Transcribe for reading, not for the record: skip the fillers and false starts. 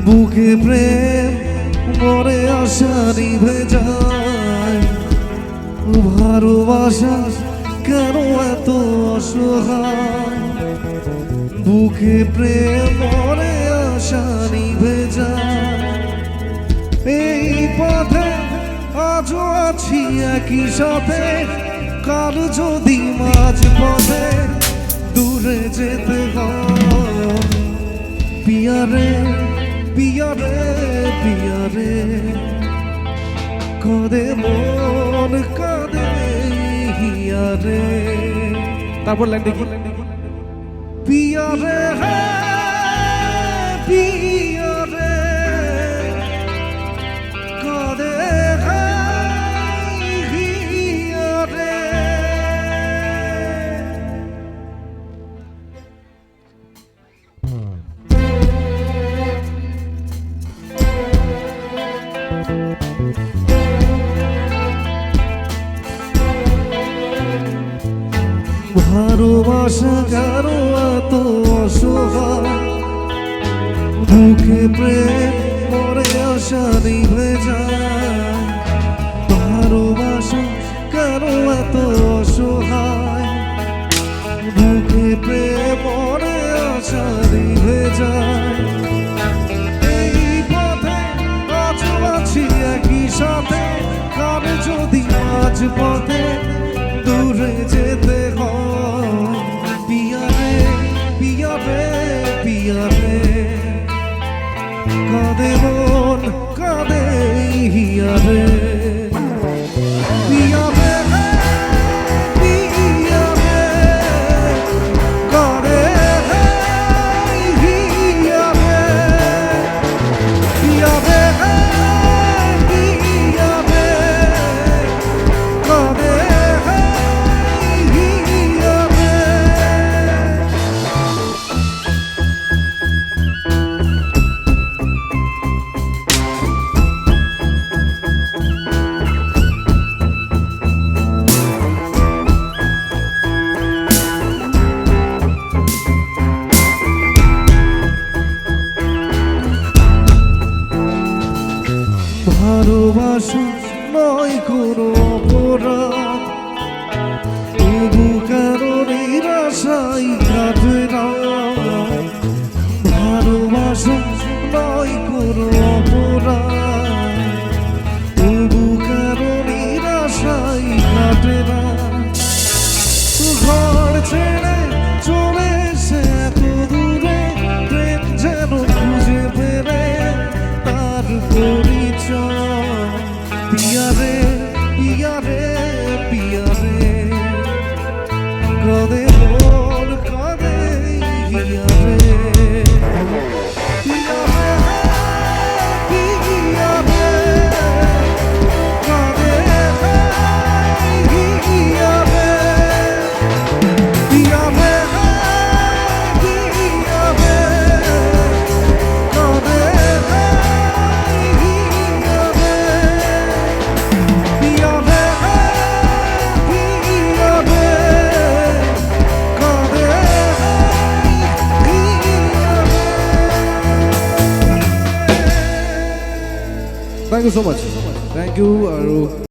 বুকে প্রেম মরে আশা নিভে যায়, ভালোবাসা কেন এত অসহায়। বুকে প্রেম মরে আশা নিভে যায়, এই পথে আজও আছি একই সাথে। কাল যদি মাঝ পথে দূরে যেতে হয়, পিয়ারে পিয়ারে পিয়ারে কাঁদে মন কাঁদে হিয়ারে। তারপর লাইন দেখি, পিয়ারে পিয়ারে কাঁদে হিয়ারে। ভালোবাসা কারো এত অসহায়, বুকে প্রেম মরে আশা নিভে যায়। ভালোবাসা কারো এত অসহায়, বুকে প্রেম মরে আশা নিভে যায়। এই পথে আজও আছি একই সাথে, কার যদি মাঝ পথে দূরে যেতে হয়, পিয়ারে পিয়ারে পিয়ারে কাঁদে মন কাঁদে হিয়ারে। পিয়ারে পিয়ারে কাঁদে হিয়ারে। পিয়ারে পিয়ারে কাঁদে ভালোবাসা নয় কোনো অপরাধ, তবু কারো নিরাশাই কাটে না। ভালোবাসা নয় কোনো অপরাধ, তবু কারো নিরাশাই কাটে না। ঘর ছেড়ে চলে এসে এত দূরে, প্রেম যেন খুঁজে পেলে তার পরিচয়। পিয়ারে পিয়ারে পিয়ারে কাঁদে মন কাঁদে হিয়ারে। পিয়ারে পিয়ারে কাঁদে হিয়ারে। পিয়ারে পিয়ারে কাঁদে Thank you so much. Thank you.